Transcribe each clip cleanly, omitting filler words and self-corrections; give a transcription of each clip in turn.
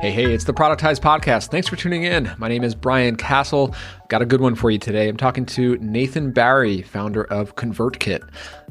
Hey, it's the Productize Podcast. Thanks for tuning in. My name is Brian Castle. Got a good one for you today. I'm talking to Nathan Barry, founder of ConvertKit,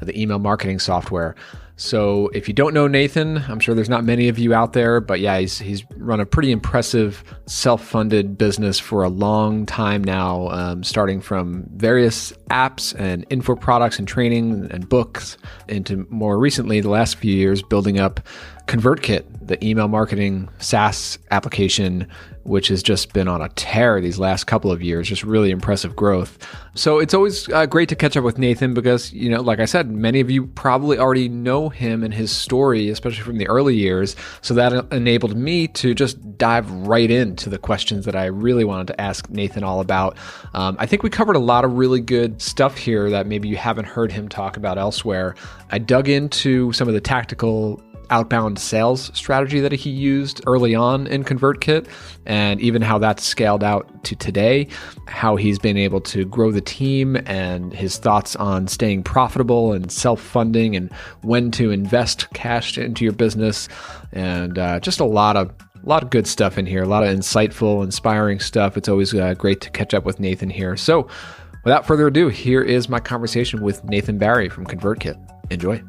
the email marketing software. So if you don't know Nathan, I'm sure there's not many of you out there, but yeah, he's run a pretty impressive self-funded business for a long time now, starting from various apps and info products and training and books into more recently, the last few years, building up ConvertKit, the email marketing SaaS application, which has just been on a tear these last couple of years, just really impressive growth. So it's always great to catch up with Nathan because, like I said, many of you probably already know him and his story, especially from the early years. So that enabled me to just dive right into the questions that I really wanted to ask Nathan all about. I think we covered a lot of really good stuff here that maybe you haven't heard him talk about elsewhere. I dug into some of the tactical outbound sales strategy that he used early on in ConvertKit, and even how that's scaled out to today, how he's been able to grow the team, and his thoughts on staying profitable and self-funding and when to invest cash into your business, and just a lot of good stuff in here, a lot of insightful, inspiring stuff. It's always great to catch up with Nathan here. So without further ado, here is my conversation with Nathan Barry from ConvertKit. Enjoy.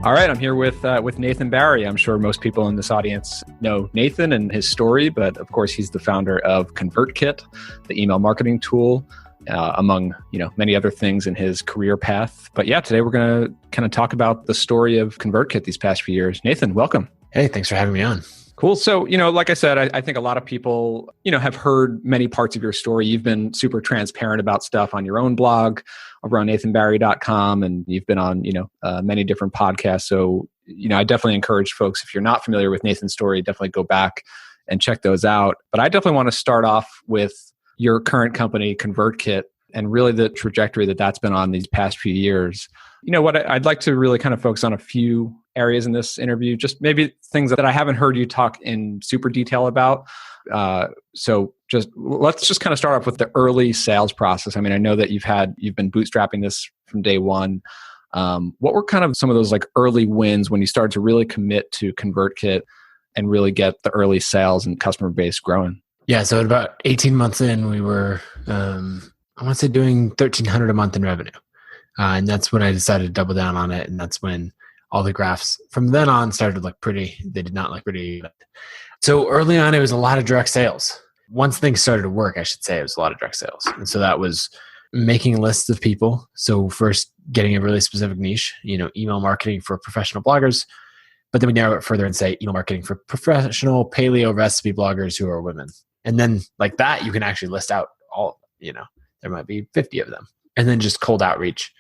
All right, I'm here with Nathan Barry. I'm sure most people in this audience know Nathan and his story, but of course he's the founder of ConvertKit, the email marketing tool, among many other things in his career path. But yeah, today we're going to kind of talk about the story of ConvertKit these past few years. Nathan, welcome. Hey, thanks for having me on. Cool. So, like I said, I think a lot of people, have heard many parts of your story. You've been super transparent about stuff on your own blog over on nathanbarry.com, and you've been on, many different podcasts. So, I definitely encourage folks, if you're not familiar with Nathan's story, definitely go back and check those out. But I definitely want to start off with your current company, ConvertKit, and really the trajectory that's been on these past few years. I'd like to really kind of focus on a few areas in this interview, just maybe things that I haven't heard you talk in super detail about. So let's just kind of start off with the early sales process. I mean, I know that you've been bootstrapping this from day one. What were kind of some of those like early wins when you started to really commit to ConvertKit and really get the early sales and customer base growing? Yeah. So at about 18 months in, we were, I want to say doing $1,300 a month in revenue. And that's when I decided to double down on it. And that's when all the graphs from then on started to look pretty. They did not look pretty. So early on, it was a lot of direct sales. Once things started to work, I should say, it was a lot of direct sales. And so that was making lists of people. So first getting a really specific niche, email marketing for professional bloggers. But then we narrow it further and say email marketing for professional paleo recipe bloggers who are women. And then like that, you can actually list out all, there might be 50 of them. And then just cold outreach.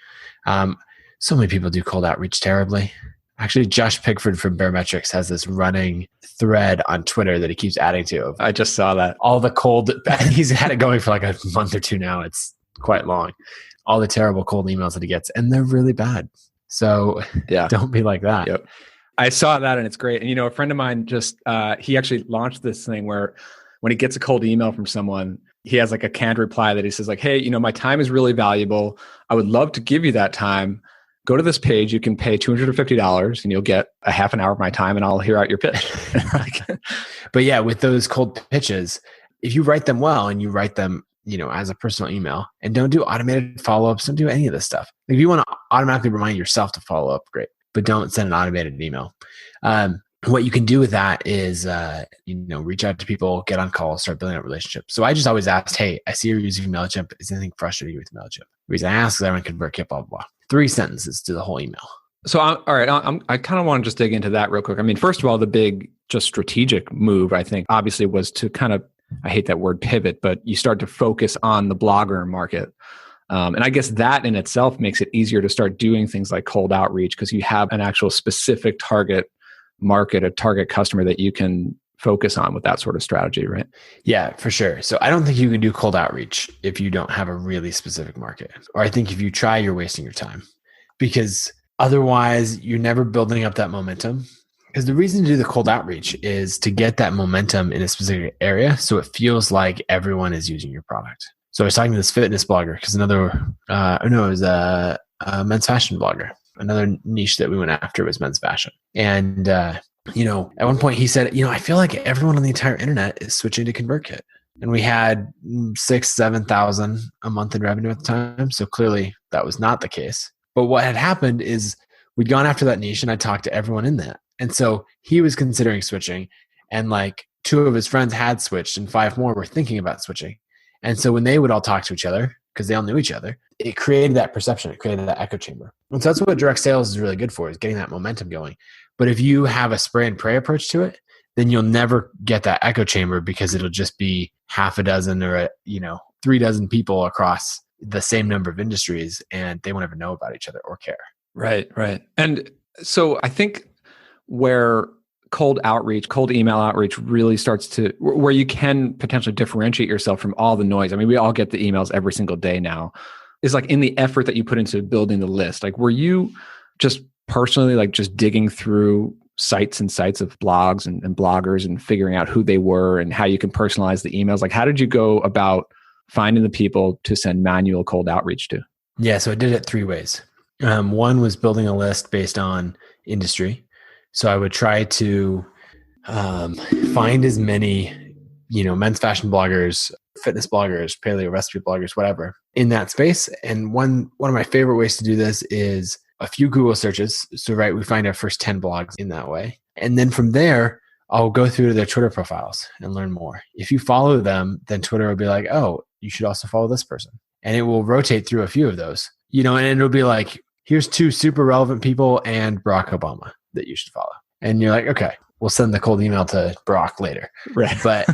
So many people do cold outreach terribly. Actually, Josh Pigford from Barometrics has this running thread on Twitter that he keeps adding to. I just saw that. All the cold, he's had it going for like a month or two now. It's quite long. All the terrible cold emails that he gets, and they're really bad. So yeah, don't be like that. Yep. I saw that and it's great. And a friend of mine he actually launched this thing where when he gets a cold email from someone, he has like a canned reply that he says like, hey, my time is really valuable. I would love to give you that time. Go to this page. You can pay $250 and you'll get a half an hour of my time and I'll hear out your pitch. But yeah, with those cold pitches, if you write them well and you write them, as a personal email and don't do automated follow-ups, don't do any of this stuff. If you want to automatically remind yourself to follow up, great, but don't send an automated email. What you can do with that is, reach out to people, get on calls, start building up relationships. So I just always ask, hey, I see you're using MailChimp. Is anything frustrating you with MailChimp? The reason I ask is I want to ConvertKit, blah, blah, blah. 3 sentences to the whole email. So, all right, I kind of want to just dig into that real quick. I mean, first of all, the big just strategic move, I think, obviously was to kind of, I hate that word pivot, but you start to focus on the blogger market. And I guess that in itself makes it easier to start doing things like cold outreach because you have an actual specific target market, a target customer that you can focus on with that sort of strategy, right? Yeah, for sure. So I don't think you can do cold outreach if you don't have a really specific market. Or I think if you try, you're wasting your time because otherwise you're never building up that momentum. Because the reason to do the cold outreach is to get that momentum in a specific area so it feels like everyone is using your product. So I was talking to this fitness blogger because it was a men's fashion blogger. Another niche that we went after was men's fashion. And, at one point he said, I feel like everyone on the entire internet is switching to ConvertKit. And we had 7,000 a month in revenue at the time. So clearly that was not the case. But what had happened is we'd gone after that niche and I talked to everyone in that. And so he was considering switching, and like 2 of his friends had switched and 5 more were thinking about switching. And so when they would all talk to each other, because they all knew each other, it created that perception. It created that echo chamber. And so that's what direct sales is really good for, is getting that momentum going. But if you have a spray and pray approach to it, then you'll never get that echo chamber, because it'll just be half a dozen or 3 dozen people across the same number of industries, and they won't ever know about each other or care. Right. And so I think where cold email outreach really starts to, where you can potentially differentiate yourself from all the noise. I mean, we all get the emails every single day now, is like in the effort that you put into building the list. Like, were you just personally like just digging through sites and sites of blogs and bloggers and figuring out who they were and how you can personalize the emails? Like, how did you go about finding the people to send manual cold outreach to? Yeah, so I did it 3 ways. One was building a list based on industry. So I would try to find as many, men's fashion bloggers, fitness bloggers, paleo recipe bloggers, whatever, in that space. And one of my favorite ways to do this is a few Google searches. So, right, we find our first 10 blogs in that way. And then from there, I'll go through their Twitter profiles and learn more. If you follow them, then Twitter will be like, oh, you should also follow this person. And it will rotate through a few of those, and it'll be like, here's 2 super relevant people and Barack Obama that you should follow. And you're like, okay, we'll send the cold email to Barack later. Right. But,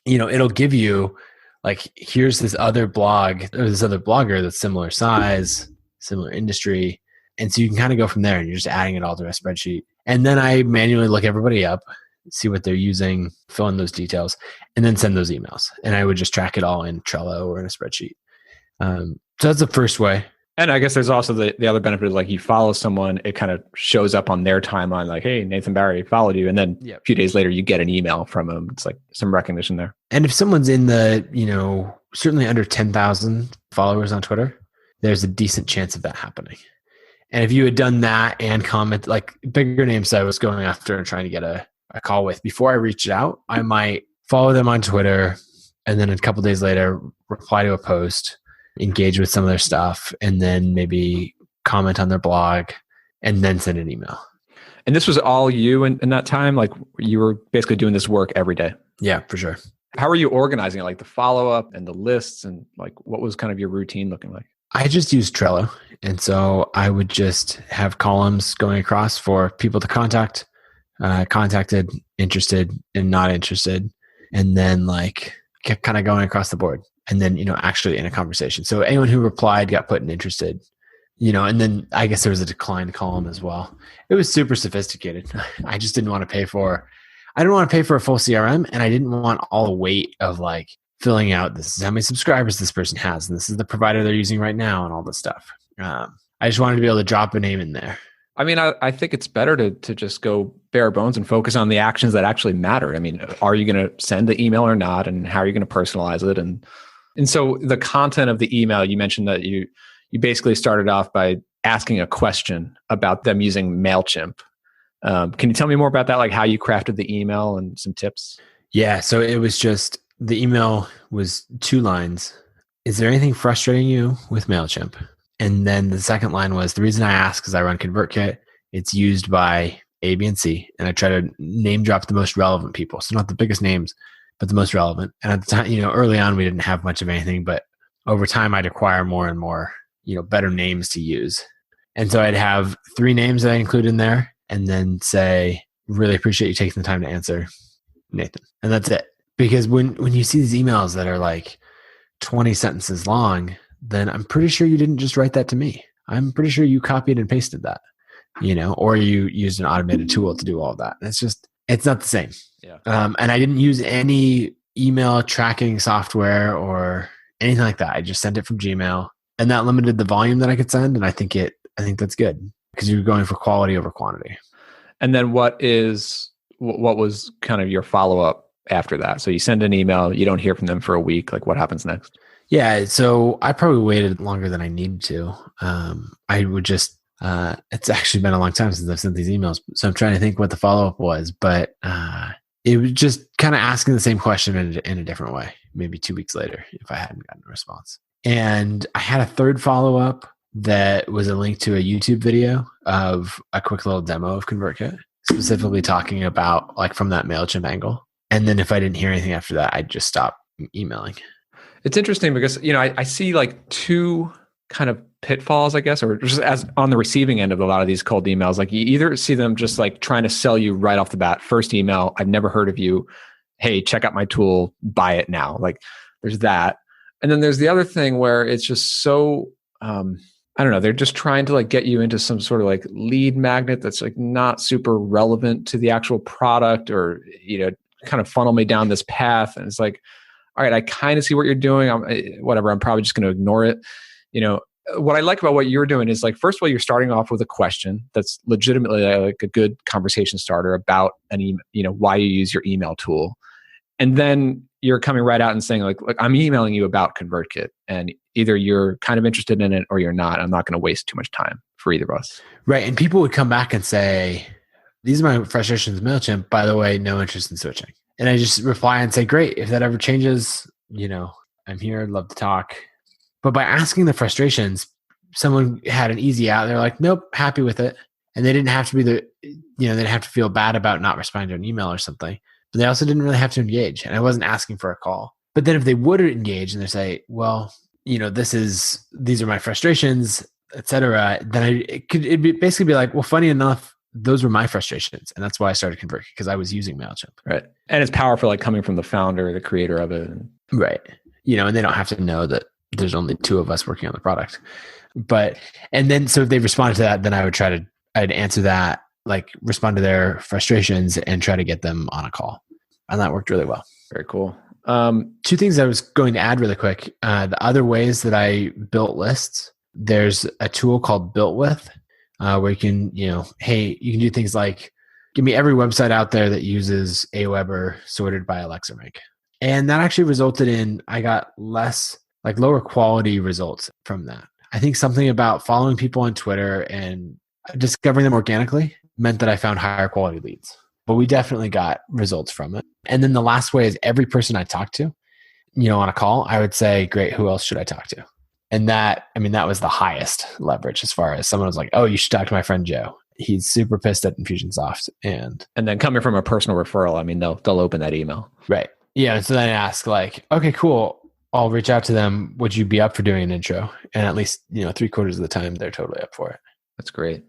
it'll give you like, here's this other blog or this other blogger that's similar size, similar industry. And so you can kind of go from there, and you're just adding it all to a spreadsheet. And then I manually look everybody up, see what they're using, fill in those details, and then send those emails. And I would just track it all in Trello or in a spreadsheet. So that's the first way. And I guess there's also the other benefit is like, you follow someone, it kind of shows up on their timeline, like, hey, Nathan Barry followed you. And then a few days later, you get an email from them. It's like some recognition there. And if someone's in the, certainly under 10,000 followers on Twitter, there's a decent chance of that happening. And if you had done that and comment, like bigger names that I was going after and trying to get a call with, before I reached out, I might follow them on Twitter, and then a couple of days later, reply to a post, engage with some of their stuff, and then maybe comment on their blog, and then send an email. And this was all you in that time? Like, you were basically doing this work every day? Yeah, for sure. How are you organizing it? Like the follow-up and the lists, and like, what was kind of your routine looking like? I just used Trello. And so I would just have columns going across for people to contact, contacted, interested, and not interested. And then like kind of going across the board. And then, actually in a conversation. So anyone who replied got put in interested, and then I guess there was a declined column as well. It was super sophisticated. I just didn't want to pay for a full CRM, and I didn't want all the weight of like filling out, this is how many subscribers this person has, and this is the provider they're using right now, and all this stuff. I just wanted to be able to drop a name in there. I mean, I think it's better to just go bare bones and focus on the actions that actually matter. I mean, are you going to send the email or not? And how are you going to personalize it? And so the content of the email, you mentioned that you basically started off by asking a question about them using MailChimp. Can you tell me more about that? Like how you crafted the email and some tips? Yeah. So it was just, the email was 2 lines. Is there anything frustrating you with MailChimp? And then the second line was, the reason I ask is I run ConvertKit. It's used by A, B, and C. And I try to name drop the most relevant people. So not the biggest names, but the most relevant. And at the time, early on, we didn't have much of anything, but over time I'd acquire more and more, better names to use. And so I'd have 3 names that I include in there, and then say, really appreciate you taking the time to answer, Nathan. And that's it. Because when you see these emails that are like 20 sentences long, then I'm pretty sure you didn't just write that to me. I'm pretty sure you copied and pasted that, or you used an automated tool to do all that. And it's not the same. Yeah. And I didn't use any email tracking software or anything like that. I just sent it from Gmail, and that limited the volume that I could send. And I think that's good, because you're going for quality over quantity. And then what was kind of your follow-up after that? So you send an email, you don't hear from them for a week. Like, what happens next? Yeah. So I probably waited longer than I needed to. I would just It's actually been a long time since I've sent these emails. So I'm trying to think what the follow-up was, but it was just kind of asking the same question in a different way, maybe 2 weeks later if I hadn't gotten a response. And I had a third follow-up that was a link to a YouTube video of a quick little demo of ConvertKit, specifically talking about like from that MailChimp angle. And then if I didn't hear anything after that, I'd just stop emailing. It's interesting because, I see like two kind of pitfalls, I guess, or just as on the receiving end of a lot of these cold emails. Like you either see them just like trying to sell you right off the bat, first email, I've never heard of you. Hey, check out my tool, buy it now. Like there's that. And then there's the other thing where it's just so, I don't know, they're just trying to like get you into some sort of like lead magnet that's like not super relevant to the actual product, or, kind of funnel me down this path. And it's like, all right, I kind of see what you're doing. I'm probably just going to ignore it. What I like about what you're doing is like, first of all, you're starting off with a question that's legitimately like a good conversation starter about an email, why you use your email tool. And then you're coming right out and saying like, look, I'm emailing you about ConvertKit, and either you're kind of interested in it or you're not. I'm not going to waste too much time for either of us. Right. And people would come back and say, these are my frustrations with MailChimp. By the way, no interest in switching. And I just reply and say, great. If that ever changes, I'm here. I'd love to talk. But by asking the frustrations, someone had an easy out. They're like, nope, happy with it. And they didn't have to be they didn't have to feel bad about not responding to an email or something. But they also didn't really have to engage. And I wasn't asking for a call. But then if they would engage and they say, well, these are my frustrations, et cetera, then it'd basically be like, well, funny enough, those were my frustrations. And that's why I started ConvertKit, because I was using MailChimp. Right. And it's powerful, like coming from the founder, the creator of it. Right. And they don't have to know that there's only two of us working on the product. And then, so if they responded to that, then I'd answer that, like respond to their frustrations and try to get them on a call. And that worked really well. Very cool. Two things I was going to add really quick. The other ways that I built lists, there's a tool called Built With, where you can, you can do things like give me every website out there that uses Aweber sorted by Alexa rank. And that actually resulted in, I got lower quality results from that. I think something about following people on Twitter and discovering them organically meant that I found higher quality leads. But we definitely got results from it. And then the last way is every person I talked to, on a call, I would say, great, who else should I talk to? And that was the highest leverage, as far as someone was like, oh, you should talk to my friend Joe. He's super pissed at Infusionsoft. And then coming from a personal referral, they'll open that email. Right. Yeah. And so then I ask like, okay, cool. I'll reach out to them. Would you be up for doing an intro? And at least, 3/4 of the time, they're totally up for it. That's great.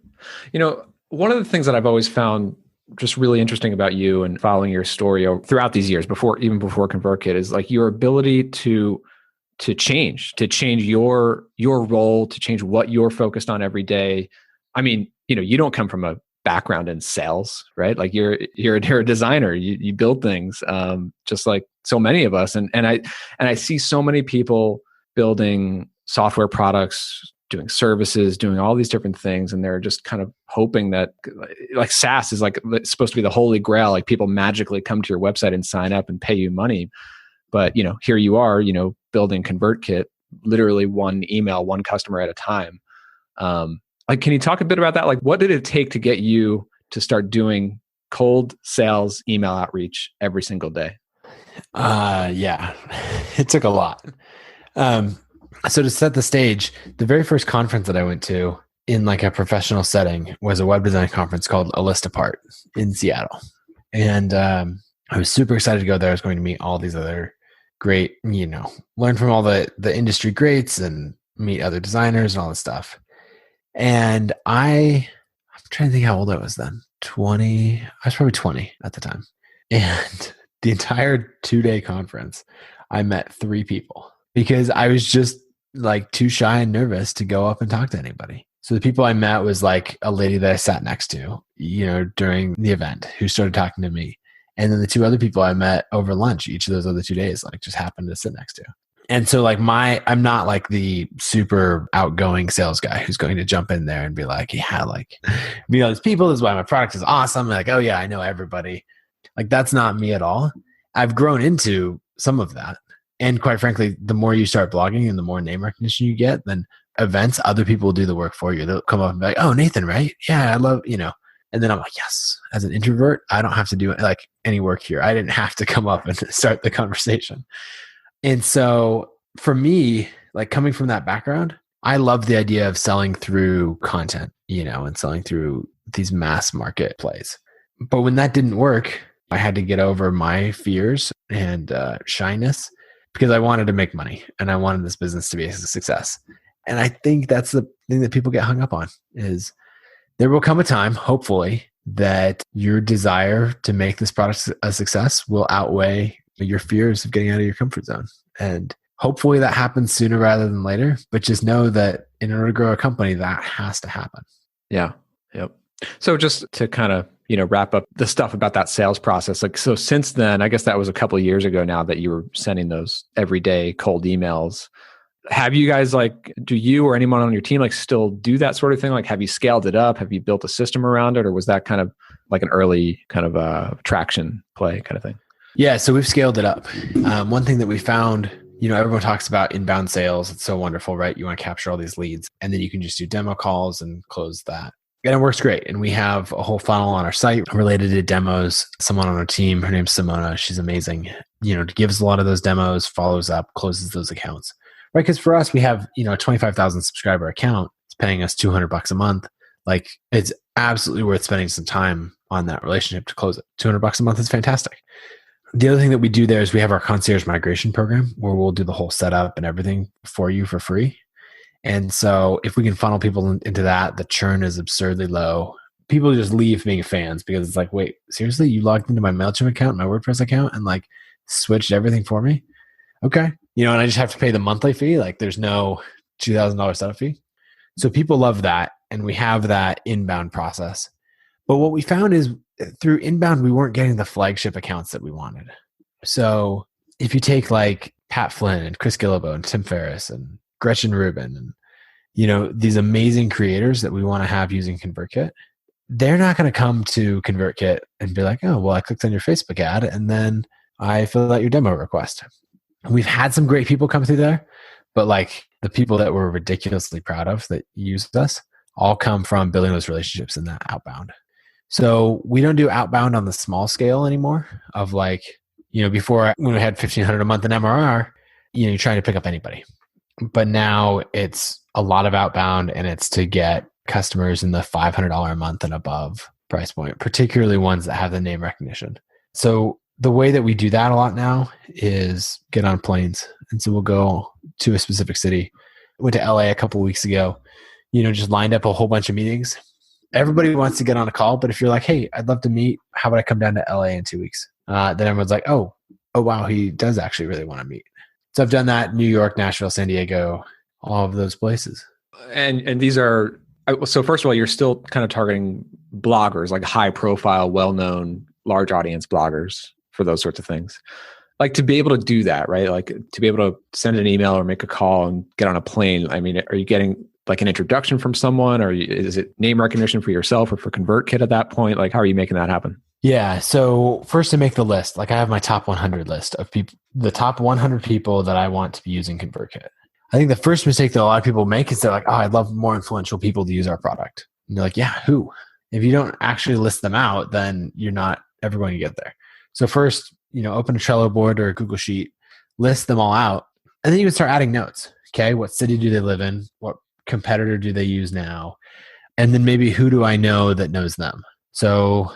One of the things that I've always found just really interesting about you and following your story throughout these years, even before ConvertKit, is like your ability to change your role, to change what you're focused on every day. You don't come from a background in sales, right? Like you're a designer. You build things, just like so many of us. And I see so many people building software products, doing services, doing all these different things, and they're just kind of hoping that, like SaaS is like it's supposed to be the holy grail. Like people magically come to your website and sign up and pay you money. But here you are, building ConvertKit, literally one email, one customer at a time. Can you talk a bit about that? Like, what did it take to get you to start doing cold sales email outreach every single day? Yeah, it took a lot. So to set the stage, the very first conference that I went to in like a professional setting was a web design conference called A List Apart in Seattle. And I was super excited to go there. I was going to meet all these other great, learn from all the industry greats and meet other designers and all this stuff. And I'm trying to think how old I was then. 20. I was probably 20 at the time. And the entire 2-day conference, I met 3 people because I was just like too shy and nervous to go up and talk to anybody. So the people I met was like a lady that I sat next to, during the event, who started talking to me. And then the 2 other people I met over lunch each of those other 2 days, like just happened to sit next to. And so like I'm not like the super outgoing sales guy who's going to jump in there and be like, yeah, like, these people, this is why my product is awesome. Like, oh yeah, I know everybody. Like that's not me at all. I've grown into some of that. And quite frankly, the more you start blogging and the more name recognition you get, then events, other people will do the work for you. They'll come up and be like, oh, Nathan, right? Yeah, I love, and then I'm like, yes, as an introvert, I don't have to do like any work here. I didn't have to come up and start the conversation. And so for me, like coming from that background, I love the idea of selling through content, and selling through these mass market plays. But when that didn't work, I had to get over my fears and shyness because I wanted to make money and I wanted this business to be a success. And I think that's the thing that people get hung up on is there will come a time, hopefully, that your desire to make this product a success will outweigh your fears of getting out of your comfort zone. And hopefully that happens sooner rather than later, but just know that in order to grow a company, that has to happen. Yeah. Yep. So just to kind of, wrap up the stuff about that sales process. Like, so since then, I guess that was a couple of years ago now that you were sending those everyday cold emails. Have you guys do you or anyone on your team still do that sort of thing? Like, have you scaled it up? Have you built a system around it? Or was that kind of like an early kind of traction play kind of thing? Yeah. So we've scaled it up. One thing that we found, everyone talks about inbound sales. It's so wonderful, right? You want to capture all these leads and then you can just do demo calls and close that. And it works great. And we have a whole funnel on our site related to demos. Someone on our team, her name's Simona. She's amazing. Gives a lot of those demos, follows up, closes those accounts. Right? Because for us, we have, a 25,000 subscriber account. It's paying us $200 a month. Like, it's absolutely worth spending some time on that relationship to close it. $200 a month is fantastic. The other thing that we do there is we have our concierge migration program where we'll do the whole setup and everything for you for free. And so if we can funnel people into that, the churn is absurdly low. People just leave being fans because it's like, wait, seriously? You logged into my MailChimp account, my WordPress account, and switched everything for me? Okay. And I just have to pay the monthly fee. There's no $2,000 setup fee. So people love that. And we have that inbound process. But what we found is through inbound, we weren't getting the flagship accounts that we wanted. So if you take Pat Flynn and Chris Gillibo and Tim Ferriss and Gretchen Rubin and, these amazing creators that we want to have using ConvertKit, they're not going to come to ConvertKit and be like, oh, well, I clicked on your Facebook ad and then I filled out your demo request. We've had some great people come through there, but the people that we're ridiculously proud of that used us all come from building those relationships in that outbound. So we don't do outbound on the small scale anymore of before when we had 1,500 a month in MRR, you're trying to pick up anybody. But now it's a lot of outbound and it's to get customers in the $500 a month and above price point, particularly ones that have the name recognition. So the way that we do that a lot now is get on planes. And so we'll go to a specific city. Went to LA a couple of weeks ago, just lined up a whole bunch of meetings. Everybody wants to get on a call, but if you're like, hey, I'd love to meet, how about I come down to LA in 2 weeks? Then everyone's like, oh, wow, he does actually really want to meet. So I've done that, New York, Nashville, San Diego, all of those places. And these are, so first of all, you're still kind of targeting bloggers, high profile, well-known, large audience bloggers for those sorts of things. To be able to do that, right? To be able to send an email or make a call and get on a plane. I mean, are you getting an introduction from someone, or is it name recognition for yourself or for ConvertKit at that point? How are you making that happen? Yeah. So first to make the list, I have my top 100 list of people, the top 100 people that I want to be using ConvertKit. I think the first mistake that a lot of people make is they're like, oh, I'd love more influential people to use our product. And you're like, yeah, who? If you don't actually list them out, then you're not ever going to get there. So first, open a Trello board or a Google Sheet, list them all out, and then you can start adding notes. Okay. What city do they live in? What competitor do they use now? And then maybe who do I know that knows them? So,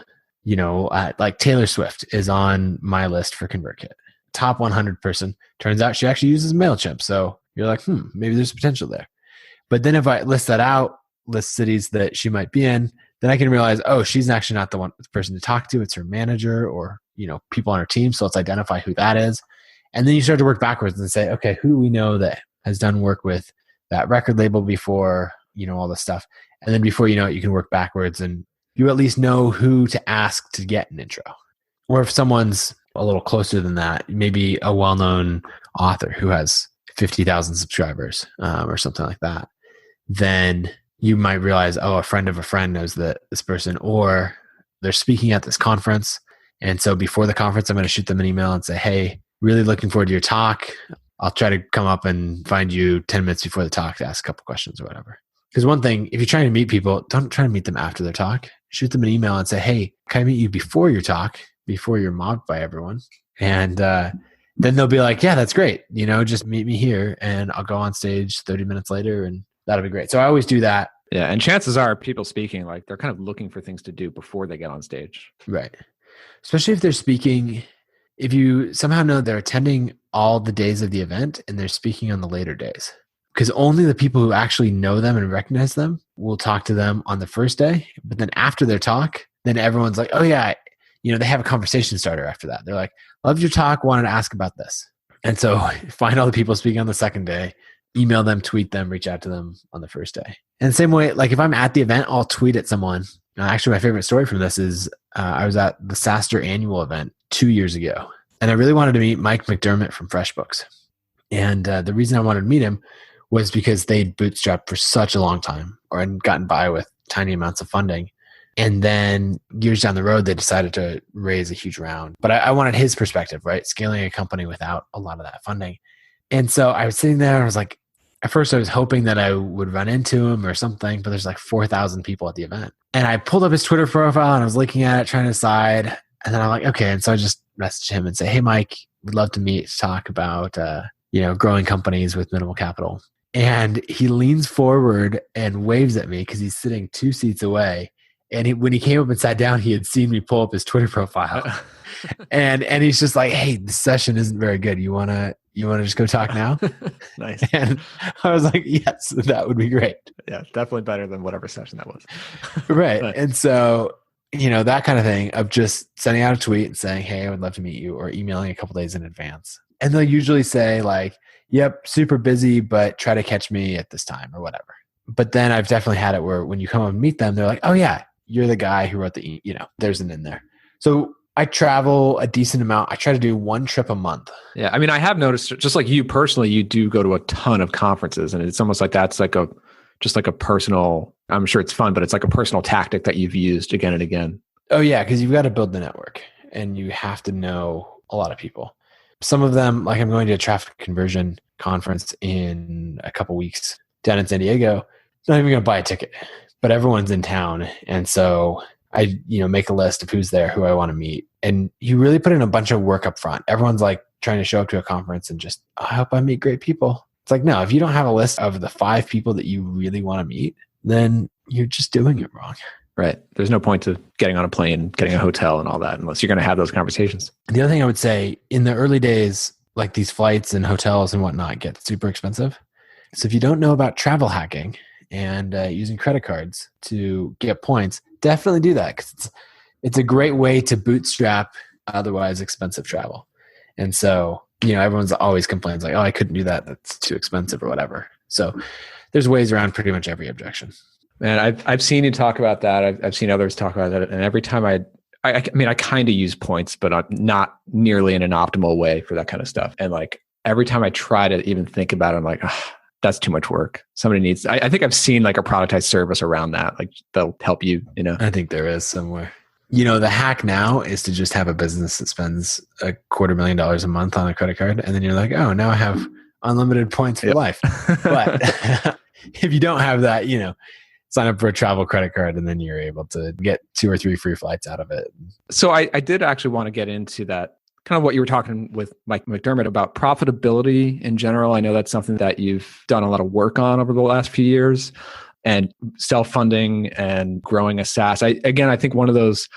Taylor Swift is on my list for ConvertKit. Top 100 person. Turns out she actually uses MailChimp. So you're like, maybe there's potential there. But then if I list that out, list cities that she might be in, then I can realize, oh, she's actually not the person to talk to. It's her manager or, people on her team. So let's identify who that is. And then you start to work backwards and say, okay, who do we know that has done work with that record label before, all this stuff. And then before you know it, you can work backwards and you at least know who to ask to get an intro. Or if someone's a little closer than that, maybe a well-known author who has 50,000 subscribers or something like that, then you might realize, oh, a friend of a friend knows this person, or they're speaking at this conference. And so before the conference, I'm going to shoot them an email and say, hey, really looking forward to your talk. I'll try to come up and find you 10 minutes before the talk to ask a couple questions or whatever. Because one thing, if you're trying to meet people, don't try to meet them after their talk. Shoot them an email and say, hey, can I meet you before your talk, before you're mobbed by everyone? And then they'll be like, yeah, that's great. Just meet me here and I'll go on stage 30 minutes later and that'll be great. So I always do that. Yeah. And chances are people speaking, like they're kind of looking for things to do before they get on stage. Right. Especially if they're speaking, if you somehow know they're attending all the days of the event and they're speaking on the later days. Because only the people who actually know them and recognize them will talk to them on the first day. But then after their talk, then everyone's like, oh yeah, they have a conversation starter after that. They're like, loved your talk, wanted to ask about this. And so find all the people speaking on the second day, email them, tweet them, reach out to them on the first day. And the same way, like if I'm at the event, I'll tweet at someone. Actually, my favorite story from this is I was at the SaaStr annual event 2 years ago. And I really wanted to meet Mike McDermott from FreshBooks. And the reason I wanted to meet him was because they'd bootstrapped for such a long time or had gotten by with tiny amounts of funding. And then years down the road, they decided to raise a huge round. But I wanted his perspective, right? Scaling a company without a lot of that funding. And so I was sitting there and I was like, at first I was hoping that I would run into him or something, but there's like 4,000 people at the event. And I pulled up his Twitter profile and I was looking at it, trying to decide. And then I'm like, okay. And so I just messaged him and say, hey, Mike, would love to meet to talk about, growing companies with minimal capital. And he leans forward and waves at me because he's sitting 2 seats away. And when he came up and sat down, he had seen me pull up his Twitter profile. and he's just like, hey, this session isn't very good. You wanna just go talk now? Nice. And I was like, yes, that would be great. Yeah, definitely better than whatever session that was. Right. Nice. And so, that kind of thing of just sending out a tweet and saying, hey, I would love to meet you, or emailing a couple days in advance. And they'll usually say like, yep, super busy, but try to catch me at this time or whatever. But then I've definitely had it where when you come up and meet them, they're like, oh yeah, you're the guy who wrote there's an in there. So I travel a decent amount. I try to do 1 trip a month. Yeah. I mean, I have noticed, just like you personally, you do go to a ton of conferences, and it's almost like that's like just like a personal, I'm sure it's fun, but it's like a personal tactic that you've used again and again. Oh yeah. Cause you've got to build the network and you have to know a lot of people. Some of them, like I'm going to a traffic conversion conference in a couple weeks down in San Diego. Not even going to buy a ticket, but everyone's in town. And so I, make a list of who's there, who I want to meet. And you really put in a bunch of work up front. Everyone's like trying to show up to a conference and just, I hope I meet great people. It's like, no, if you don't have a list of the 5 people that you really want to meet, then you're just doing it wrong. Right. There's no point to getting on a plane, getting a hotel and all that, unless you're going to have those conversations. The other thing I would say, in the early days, like these flights and hotels and whatnot get super expensive. So if you don't know about travel hacking and using credit cards to get points, definitely do that, because it's a great way to bootstrap otherwise expensive travel. And so, everyone's always complains like, oh, I couldn't do that. That's too expensive or whatever. So there's ways around pretty much every objection. And I've seen you talk about that. I've seen others talk about that. And every time I kind of use points, but not nearly in an optimal way for that kind of stuff. And like every time I try to even think about it, I'm like, oh, that's too much work. Somebody needs, I think I've seen like a productized service around that. Like they'll help you, I think there is somewhere. The hack now is to just have a business that spends $250,000 a month on a credit card. And then you're like, oh, now I have unlimited points for life. But if you don't have that, sign up for a travel credit card and then you're able to get 2 or 3 free flights out of it. So I did actually want to get into that, kind of what you were talking with Mike McDermott about profitability in general. I know that's something that you've done a lot of work on over the last few years, and self-funding and growing a SaaS. I think one of those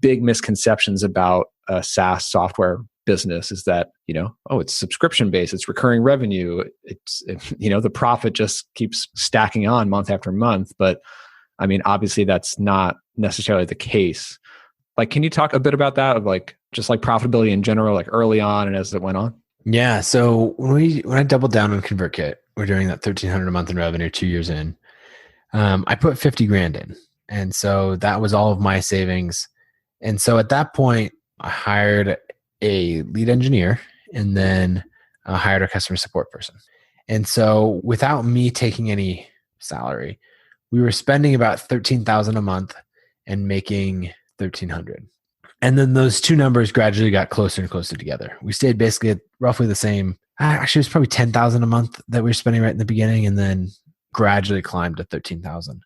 big misconceptions about a SaaS software business is that, it's subscription based, it's recurring revenue. It's the profit just keeps stacking on month after month. But I mean, obviously that's not necessarily the case. Like, can you talk a bit about that, of like, just like profitability in general, like early on and as it went on? Yeah. So when I doubled down on ConvertKit, we're doing that $1,300 a month in revenue 2 years in. I put 50 grand in. And so that was all of my savings. And so at that point, I hired a lead engineer and then hired a customer support person. And so without me taking any salary, we were spending about $13,000 a month and making $1,300. And then those two numbers gradually got closer and closer together. We stayed basically at roughly the same actually it was probably 10,000 a month that we were spending right in the beginning, and then gradually climbed to 13,000.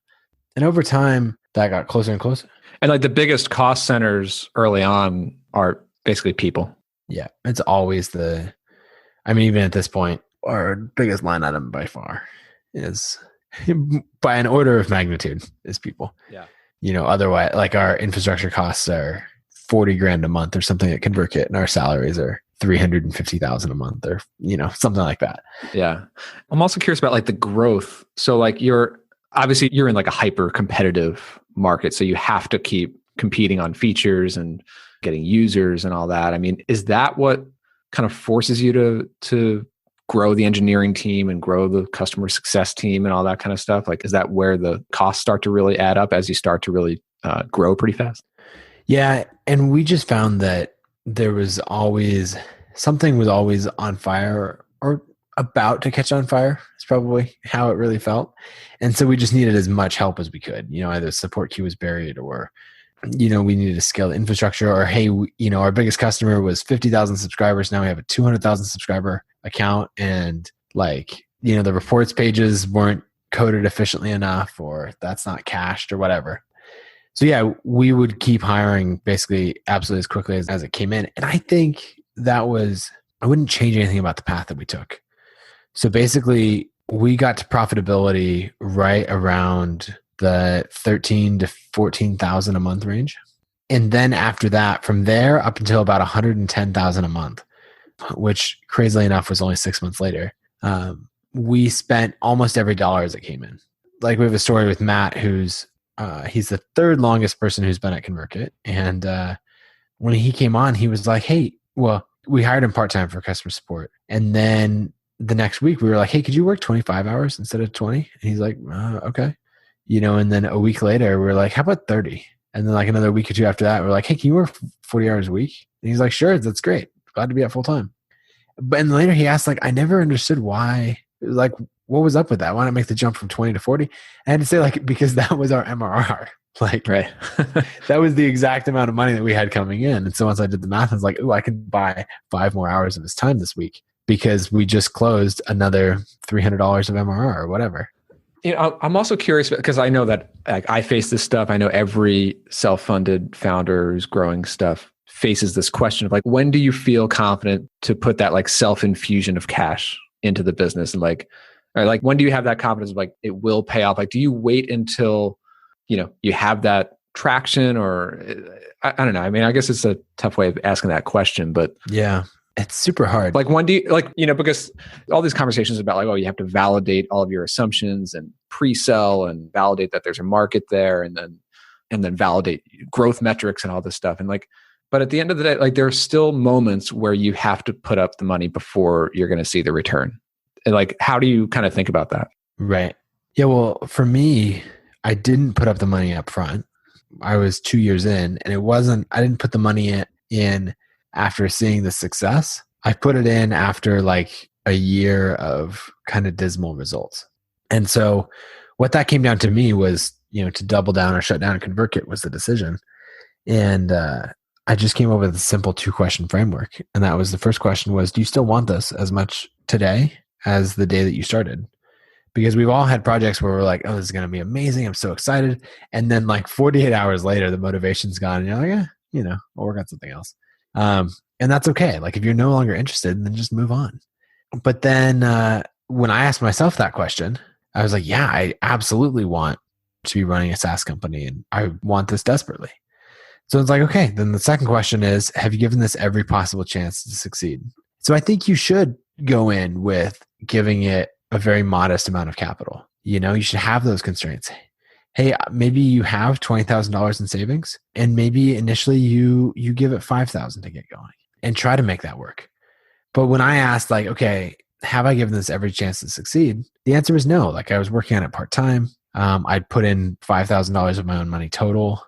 And over time that got closer and closer. And like the biggest cost centers early on are basically people. Yeah. It's always even at this point, our biggest line item by far is by an order of magnitude is people. Yeah. Otherwise, like our infrastructure costs are 40 grand a month or something at ConvertKit, and our salaries are 350,000 a month or, something like that. Yeah. I'm also curious about like the growth. So like you're in like a hyper competitive market. So you have to keep competing on features and getting users and all that. I mean, is that what kind of forces you to grow the engineering team and grow the customer success team and all that kind of stuff? Like, is that where the costs start to really add up as you start to really grow pretty fast? Yeah. And we just found that there was always something was always on fire or about to catch on fire. It's probably how it really felt. And so we just needed as much help as we could, either support queue was buried or, we needed to scale the infrastructure, or, hey, our biggest customer was 50,000 subscribers. Now we have a 200,000 subscriber account, and the reports pages weren't coded efficiently enough, or that's not cached or whatever. So yeah, we would keep hiring basically absolutely as quickly as it came in. And I think I wouldn't change anything about the path that we took. So basically we got to profitability right around the 13 to 14,000 a month range. And then after that, from there up until about 110,000 a month, which crazily enough was only 6 months later, we spent almost every dollar as it came in. Like we have a story with Matt, he's the third longest person who's been at ConvertKit. And when he came on, he was like, hey, well, we hired him part-time for customer support. And then the next week we were like, hey, could you work 25 hours instead of 20? And he's like, okay. And then a week later we were like, how about 30? And then like another week or two after that, we're like, hey, can you work 40 hours a week? And he's like, sure, that's great. Glad to be at full time. But and later he asked, like, I never understood why, like, what was up with that? Why not make the jump from 20 to 40? I had to say, like, because that was our MRR. Like, right. That was the exact amount of money that we had coming in. And so once I did the math, I was like, I could buy 5 more hours of his time this week because we just closed another $300 of MRR or whatever. I'm also curious because I know that I face this stuff. I know every self-funded founder who's growing stuff faces this question of like, when do you feel confident to put that like self-infusion of cash into the business? And like when do you have that confidence of like, it will pay off? Like, do you wait until, you have that traction, or I don't know. I mean, I guess it's a tough way of asking that question, but yeah. It's super hard. Like when do you, because all these conversations about like, oh, you have to validate all of your assumptions and pre-sell and validate that there's a market there, and then validate growth metrics and all this stuff. And like, but at the end of the day, like there are still moments where you have to put up the money before you're going to see the return. And like, how do you kind of think about that? Right. Yeah. Well, for me, I didn't put up the money up front. I was 2 years in, and I didn't put the money in after seeing the success. I put it in after like a year of kind of dismal results. And so what that came down to me was, to double down or shut down ConvertKit was the decision. And I just came up with a simple 2-question framework. And that was, the first question was, do you still want this as much today as the day that you started? Because we've all had projects where we're like, oh, this is going to be amazing. I'm so excited. And then like 48 hours later, the motivation's gone. And you're like, I'll work on something else. And that's okay. Like if you're no longer interested, then just move on. But then when I asked myself that question, I was like, yeah, I absolutely want to be running a SaaS company, and I want this desperately. So it's like, okay, then the second question is, have you given this every possible chance to succeed? So I think you should go in with giving it a very modest amount of capital. You should have those constraints. Hey, maybe you have $20,000 in savings, and maybe initially you give it $5,000 to get going and try to make that work. But when I asked like, okay, have I given this every chance to succeed? The answer was no. Like I was working on it part-time. I'd put in $5,000 of my own money total.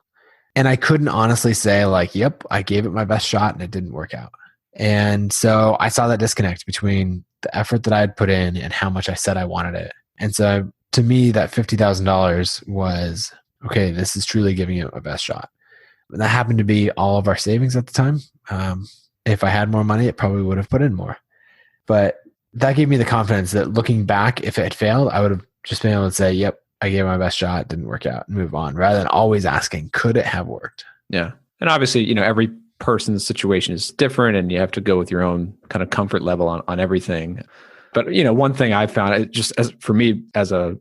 And I couldn't honestly say like, yep, I gave it my best shot and it didn't work out. And so I saw that disconnect between the effort that I had put in and how much I said I wanted it. And so to me, that $50,000 was, okay, this is truly giving it my best shot. But that happened to be all of our savings at the time. If I had more money, it probably would have put in more. But that gave me the confidence that looking back, if it had failed, I would have just been able to say, yep, I gave my best shot, it didn't work out, and move on, rather than always asking, could it have worked? Yeah. And obviously, every person's situation is different and you have to go with your own kind of comfort level on everything. But, one thing I found, for me as a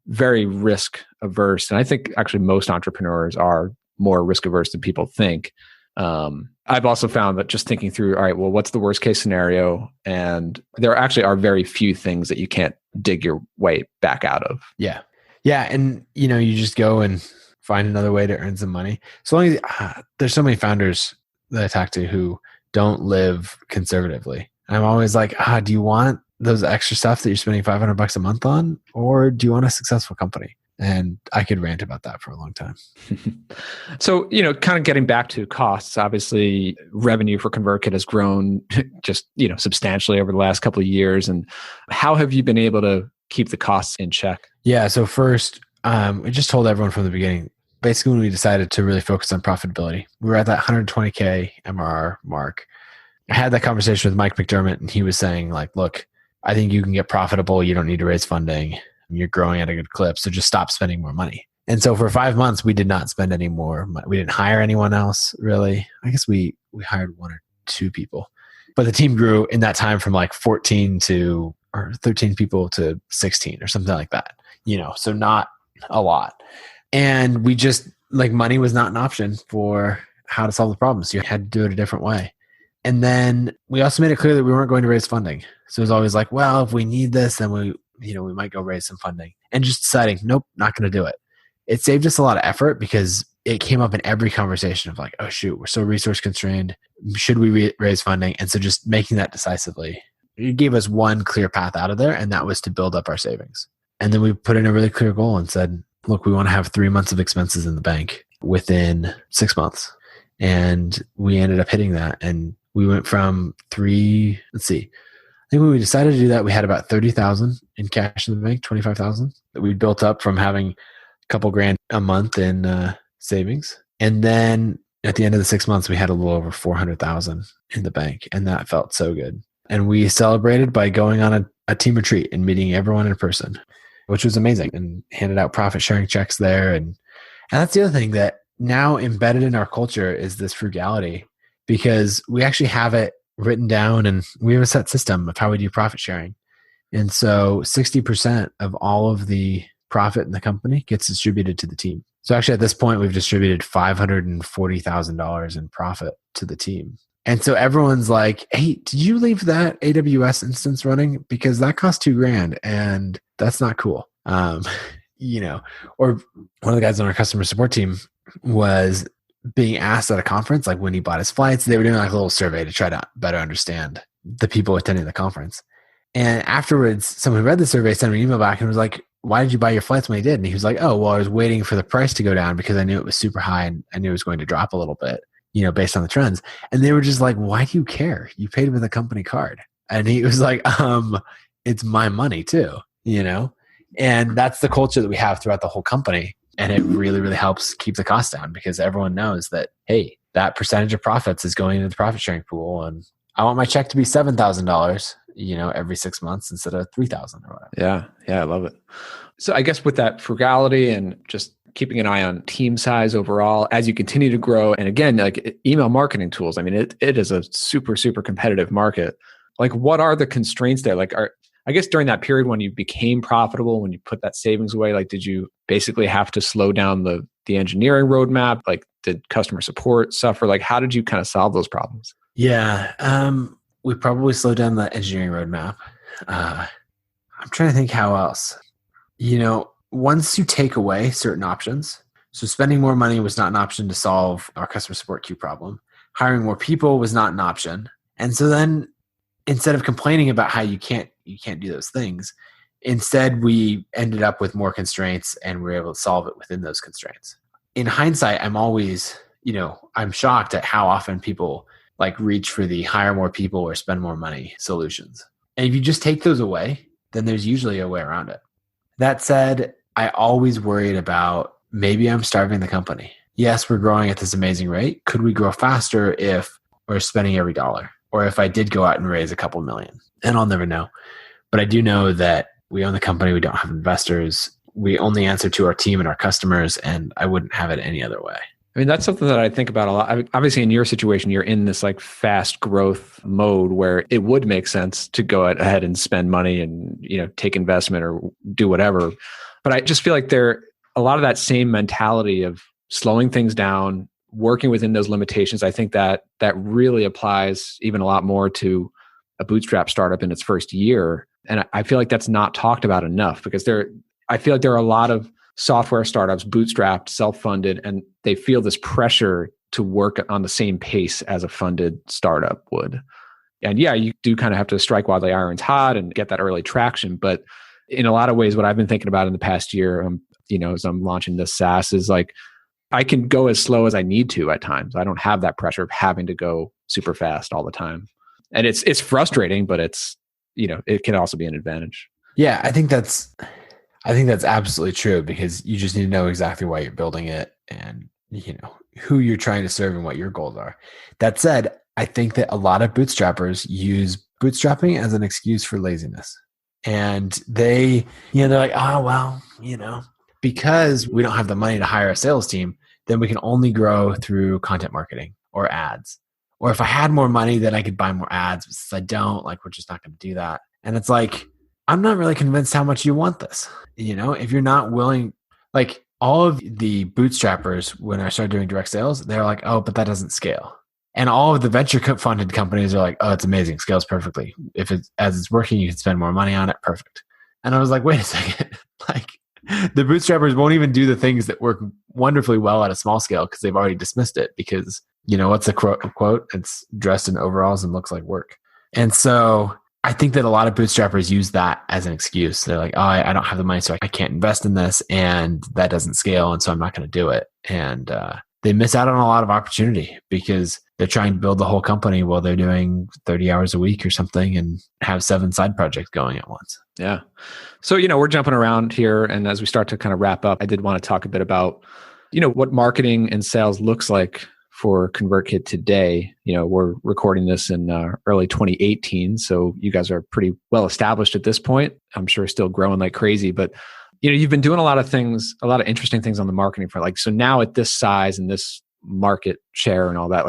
very risk averse, and I think actually most entrepreneurs are more risk averse than people think. I've also found that just thinking through, all right, well, what's the worst case scenario? And there actually are very few things that you can't dig your way back out of. Yeah. Yeah. And, you just go and find another way to earn some money. So long as there's so many founders that I talk to who don't live conservatively. And I'm always like, do you want those extra stuff that you're spending $500 a month on, or do you want a successful company? And I could rant about that for a long time. So, kind of getting back to costs, obviously revenue for ConvertKit has grown just, substantially over the last couple of years. And how have you been able to keep the costs in check? Yeah. So first, we just told everyone from the beginning, basically when we decided to really focus on profitability, we were at that 120K MRR mark. I had that conversation with Mike McDermott, and he was saying like, look, I think you can get profitable. You don't need to raise funding. You're growing at a good clip. So just stop spending more money. And so for 5 months, we did not spend any more money. We didn't hire anyone else, really. I guess we hired 1 or 2 people. But the team grew in that time from like 13 people to 16 or something like that. So not a lot. And we just, money was not an option for how to solve the problem. So you had to do it a different way. And then we also made it clear that we weren't going to raise funding. So it was always like, well, if we need this, then we might go raise some funding. And just deciding, nope, not going to do it. It saved us a lot of effort because it came up in every conversation of like, oh shoot, we're so resource constrained. Should we raise funding? And so just making that decisively, it gave us one clear path out of there, and that was to build up our savings. And then we put in a really clear goal and said, look, we want to have 3 months of expenses in the bank within 6 months. And we ended up hitting that. And we went from I think when we decided to do that, we had about 30,000 in cash in the bank, 25,000 that we built up from having a couple grand a month in savings. And then at the end of the 6 months, we had a little over 400,000 in the bank. And that felt so good. And we celebrated by going on a team retreat and meeting everyone in person, which was amazing, and handed out profit sharing checks there. And that's the other thing that now embedded in our culture is this frugality, because we actually have it written down and we have a set system of how we do profit sharing. And so 60% of all of the profit in the company gets distributed to the team. So actually at this point, we've distributed $540,000 in profit to the team. And so everyone's like, hey, did you leave that AWS instance running? Because that cost $2,000 and that's not cool. Or one of the guys on our customer support team was being asked at a conference, like when he bought his flights, they were doing like a little survey to try to better understand the people attending the conference. And afterwards, someone who read the survey sent an email back and was like, why did you buy your flights when you did? And he was like, oh, well, I was waiting for the price to go down because I knew it was super high and I knew it was going to drop a little bit, based on the trends. And they were just like, why do you care? You paid with a company card. And he was like, it's my money too, And that's the culture that we have throughout the whole company. And it really, really helps keep the cost down because everyone knows that, hey, that percentage of profits is going into the profit sharing pool. And I want my check to be $7,000, every 6 months instead of $3,000 or whatever. Yeah. Yeah. I love it. So I guess with that frugality and just keeping an eye on team size overall, as you continue to grow, and again, like email marketing tools, I mean, it is a super, super competitive market. Like what are the constraints there? I guess during that period when you became profitable, when you put that savings away, like did you basically have to slow down the engineering roadmap? Like did customer support suffer? Like how did you kind of solve those problems? Yeah, we probably slowed down the engineering roadmap. I'm trying to think how else. Once you take away certain options, so spending more money was not an option to solve our customer support queue problem. Hiring more people was not an option. And so then instead of complaining about how you can't do those things, instead we ended up with more constraints and we're able to solve it within those constraints. In hindsight, I'm always, I'm shocked at how often people like reach for the hire more people or spend more money solutions. And if you just take those away, then there's usually a way around it. That said, I always worried about maybe I'm starving the company. Yes, we're growing at this amazing rate. Could we grow faster if we're spending every dollar? or if I did go out and raise a couple million. And I'll never know. But I do know that we own the company. We don't have investors. We only answer to our team and our customers, and I wouldn't have it any other way. I mean, that's something that I think about a lot. I mean, obviously, in your situation, you're in this like fast growth mode where it would make sense to go ahead and spend money and, take investment or do whatever. But I just feel like a lot of that same mentality of slowing things down, working within those limitations. I think that really applies even a lot more to a bootstrap startup in its first year. And I feel like that's not talked about enough because I feel like there are a lot of software startups, bootstrapped, self-funded, and they feel this pressure to work on the same pace as a funded startup would. And yeah, you do kind of have to strike while the iron's hot and get that early traction. But in a lot of ways, what I've been thinking about in the past year, as I'm launching this SaaS is like, I can go as slow as I need to at times. I don't have that pressure of having to go super fast all the time. And it's frustrating, but it can also be an advantage. Yeah, I think that's absolutely true because you just need to know exactly why you're building it and who you're trying to serve and what your goals are. That said, I think that a lot of bootstrappers use bootstrapping as an excuse for laziness. And they're like, oh, well, because we don't have the money to hire a sales team, then we can only grow through content marketing or ads. Or if I had more money, then I could buy more ads. But since I don't, we're just not going to do that. And it's like, I'm not really convinced how much you want this. If you're not willing, all of the bootstrappers, when I started doing direct sales, they're like, oh, but that doesn't scale. And all of the venture funded companies are like, oh, it's amazing. Scales perfectly. As it's working, you can spend more money on it. Perfect. And I was like, wait a second. The bootstrappers won't even do the things that work wonderfully well at a small scale because they've already dismissed it because, what's the quote? It's dressed in overalls and looks like work. And so I think that a lot of bootstrappers use that as an excuse. They're like, oh, I don't have the money, so I can't invest in this and that doesn't scale. And so I'm not going to do it. And they miss out on a lot of opportunity because they're trying to build the whole company while they're doing 30 hours a week or something and have 7 side projects going at once. Yeah. So, we're jumping around here. And as we start to kind of wrap up, I did want to talk a bit about, what marketing and sales looks like for ConvertKit today. We're recording this in early 2018. So you guys are pretty well established at this point. I'm sure still growing like crazy, but you've been doing a lot of things, a lot of interesting things on the marketing front. So now at this size and this market share and all that,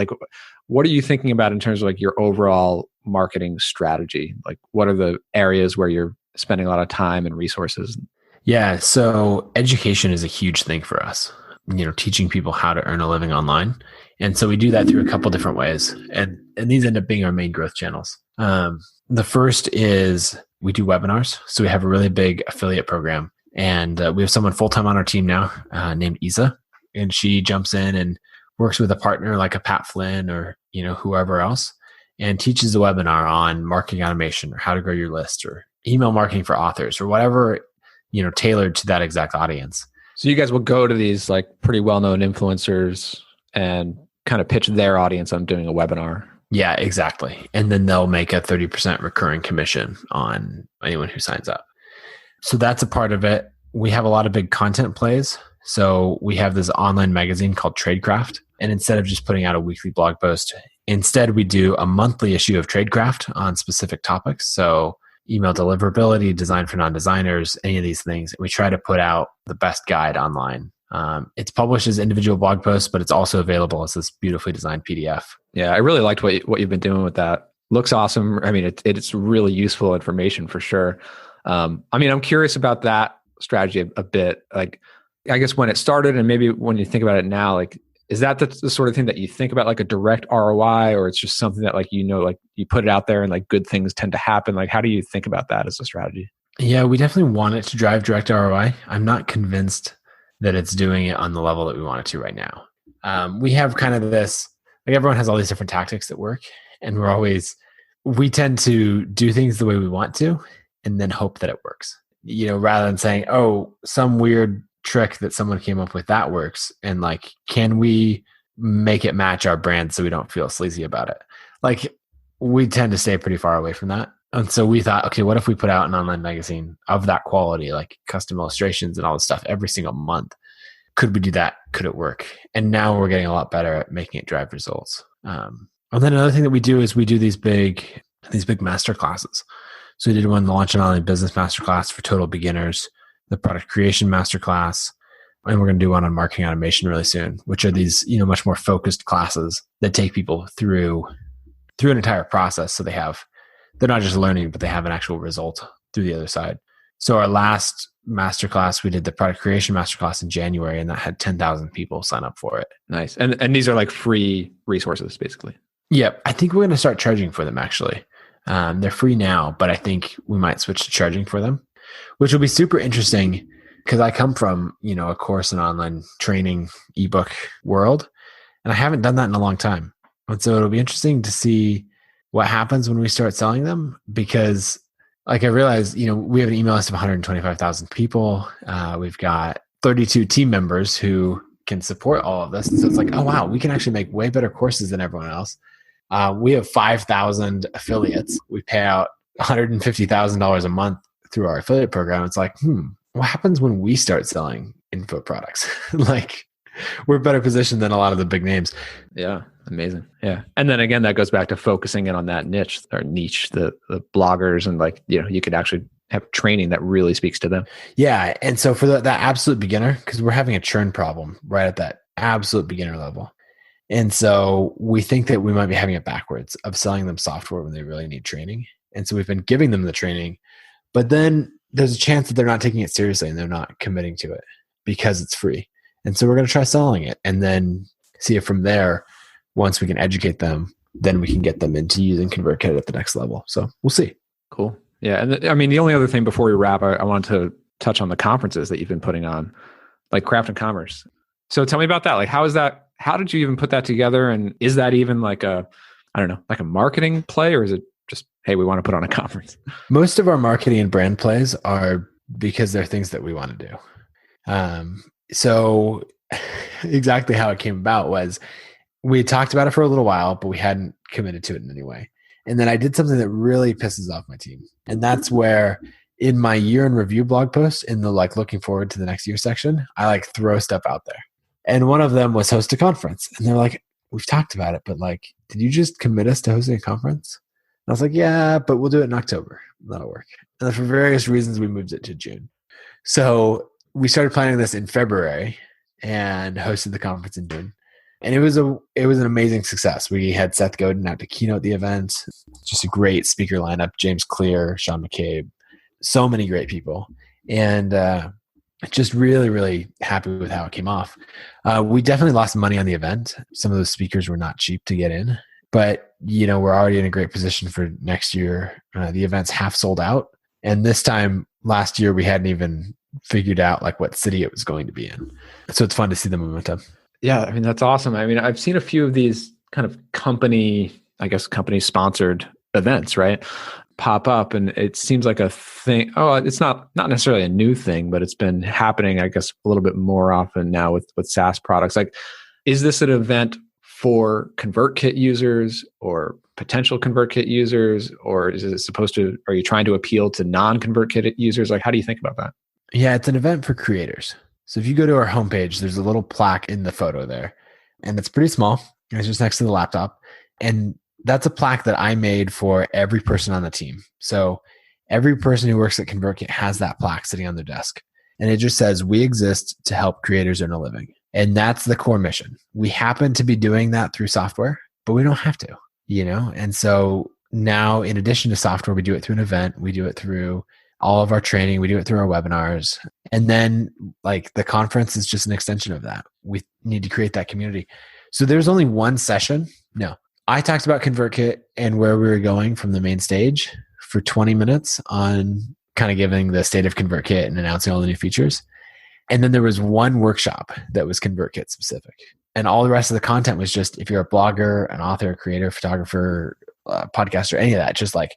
what are you thinking about in terms of your overall marketing strategy? What are the areas where you're spending a lot of time and resources? Yeah. So education is a huge thing for us, teaching people how to earn a living online. And so we do that through a couple different ways. And these end up being our main growth channels. The first is we do webinars. So we have a really big affiliate program. And we have someone full-time on our team now named Isa. And she jumps in and works with a partner like a Pat Flynn or, whoever else and teaches a webinar on marketing automation or how to grow your list or email marketing for authors or whatever, tailored to that exact audience. So you guys will go to these pretty well-known influencers and kind of pitch their audience on doing a webinar. Yeah, exactly. And then they'll make a 30% recurring commission on anyone who signs up. So that's a part of it. We have a lot of big content plays. So we have this online magazine called Tradecraft. And instead of just putting out a weekly blog post, instead we do a monthly issue of Tradecraft on specific topics. So email deliverability, design for non-designers, any of these things. We try to put out the best guide online. It's published as individual blog posts, but it's also available as this beautifully designed PDF. Yeah, I really liked what you've been doing with that. Looks awesome. I mean, it's really useful information for sure. I'm curious about that strategy a bit. I guess when it started and maybe when you think about it now, is that the sort of thing that you think about a direct ROI, or it's just something that you put it out there and good things tend to happen? How do you think about that as a strategy? Yeah, we definitely want it to drive direct ROI. I'm not convinced that it's doing it on the level that we want it to right now. We have kind of this, everyone has all these different tactics that work, and we tend to do things the way we want to and then hope that it works, rather than saying, oh, some weird trick that someone came up with that works. And can we make it match our brand so we don't feel sleazy about it? We tend to stay pretty far away from that. And so we thought, okay, what if we put out an online magazine of that quality, custom illustrations and all this stuff every single month? Could we do that? Could it work? And now we're getting a lot better at making it drive results. And then another thing that we do is we do these big master classes. So we did one, the Launch an Online Business Masterclass for total beginners, the Product Creation Masterclass, and we're going to do one on marketing automation really soon, which are these, much more focused classes that take people through an entire process. So they're not just learning, but they have an actual result through the other side. So our last masterclass, we did the Product Creation Masterclass in January, and that had 10,000 people sign up for it. Nice. And these are like free resources, basically. Yeah, I think we're going to start charging for them, actually. They're free now, but I think we might switch to charging for them, which will be super interesting because I come from, a course and online training ebook world, and I haven't done that in a long time. And so it'll be interesting to see what happens when we start selling them, because like I realized, we have an email list of 125,000 people. We've got 32 team members who can support all of this. And so it's like, oh, wow, we can actually make way better courses than everyone else. We have 5,000 affiliates. We pay out $150,000 a month through our affiliate program. It's like, what happens when we start selling info products? Like, we're better positioned than a lot of the big names. Yeah, amazing. Yeah. And then again, that goes back to focusing in on that niche, the bloggers, and like, you could actually have training that really speaks to them. Yeah. And so for that absolute beginner, because we're having a churn problem right at that absolute beginner level. And so we think that we might be having it backwards of selling them software when they really need training. And so we've been giving them the training, but then there's a chance that they're not taking it seriously and they're not committing to it because it's free. And so we're going to try selling it and then see if from there, once we can educate them, then we can get them into using ConvertKit at the next level. So we'll see. Cool. Yeah. And the only other thing before we wrap, I want to touch on the conferences that you've been putting on, like Craft and Commerce. So tell me about that. Like, how did you even put that together? And is that even like a marketing play, or is it just, hey, we want to put on a conference? Most of our marketing and brand plays are because they're things that we want to do. So exactly how it came about was we talked about it for a little while, but we hadn't committed to it in any way. And then I did something that really pisses off my team. And that's where in my year in review blog post, in the like looking forward to the next year section, I like throw stuff out there. And one of them was host a conference. And they're like, we've talked about it, but like, did you just commit us to hosting a conference? And I was like, yeah, but we'll do it in October. That'll work. And then for various reasons, we moved it to June. So we started planning this in February and hosted the conference in June. And it was an amazing success. We had Seth Godin out to keynote the event. Just a great speaker lineup. James Clear, Sean McCabe, so many great people. And just really, really happy with how it came off. We definitely lost money on the event. Some of those speakers were not cheap to get in. But, we're already in a great position for next year. The event's half sold out. And this time last year, we hadn't even figured out like what city it was going to be in. So it's fun to see the momentum. Yeah, that's awesome. I've seen a few of these kind of company sponsored events, right, pop up, and it seems like a thing. Oh, it's not necessarily a new thing, but it's been happening, I guess, a little bit more often now with SaaS products. Like, is this an event for ConvertKit users or potential ConvertKit users, or are you trying to appeal to non-ConvertKit users? Like, how do you think about that? Yeah, it's an event for creators. So if you go to our homepage, there's a little plaque in the photo there, and it's pretty small. It's just next to the laptop. And that's a plaque that I made for every person on the team. So every person who works at ConvertKit has that plaque sitting on their desk. And it just says, we exist to help creators earn a living. And that's the core mission. We happen to be doing that through software, but we don't have to, And so now, in addition to software, we do it through an event. We do it through all of our training. We do it through our webinars. And then like the conference is just an extension of that. We need to create that community. So there's only one session. No, I talked about ConvertKit and where we were going from the main stage for 20 minutes on kind of giving the state of ConvertKit and announcing all the new features. And then there was one workshop that was ConvertKit specific. And all the rest of the content was just, if you're a blogger, an author, creator, photographer, podcaster, any of that, just like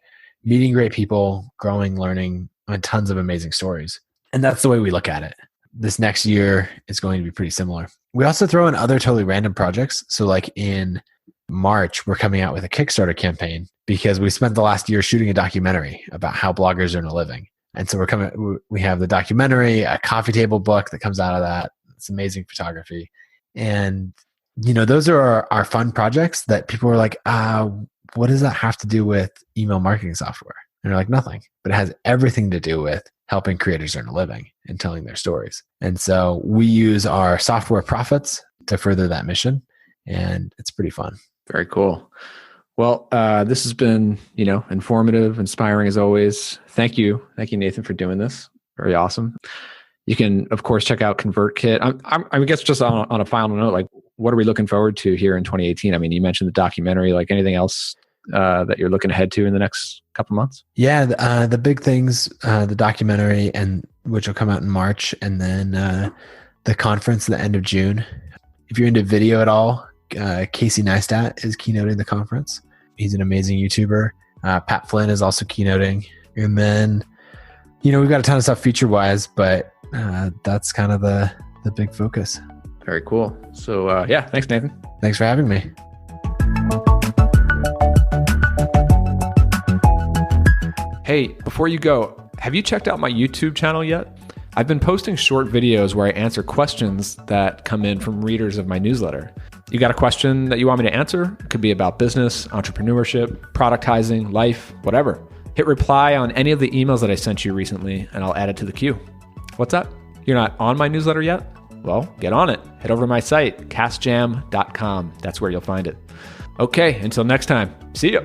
meeting great people, growing, learning, and tons of amazing stories. And that's the way we look at it. This next year is going to be pretty similar. We also throw in other totally random projects. So like in March, we're coming out with a Kickstarter campaign because we spent the last year shooting a documentary about how bloggers earn a living. And so we have the documentary, a coffee table book that comes out of that. It's amazing photography. And those are our fun projects that people are like, what does that have to do with email marketing software? And they're like, nothing, but it has everything to do with helping creators earn a living and telling their stories. And so we use our software profits to further that mission. And it's pretty fun. Very cool. Well, this has been, informative, inspiring as always. Thank you. Thank you, Nathan, for doing this. Very awesome. You can, of course, check out ConvertKit. I guess just on a final note, like, what are we looking forward to here in 2018? I mean, you mentioned the documentary, like anything else that you're looking ahead to in the next couple months? Yeah, the big things, the documentary, and which will come out in March, and then the conference at the end of June. If you're into video at all, Casey Neistat is keynoting the conference. He's an amazing YouTuber. Pat Flynn is also keynoting. And then, we've got a ton of stuff feature-wise, but that's kind of the big focus. Very cool. So, thanks, Nathan. Thanks for having me. Hey, before you go, have you checked out my YouTube channel yet? I've been posting short videos where I answer questions that come in from readers of my newsletter. You got a question that you want me to answer? It could be about business, entrepreneurship, productizing, life, whatever. Hit reply on any of the emails that I sent you recently, and I'll add it to the queue. What's up? You're not on my newsletter yet? Well, get on it. Head over to my site, castjam.com. That's where you'll find it. Okay, until next time. See ya.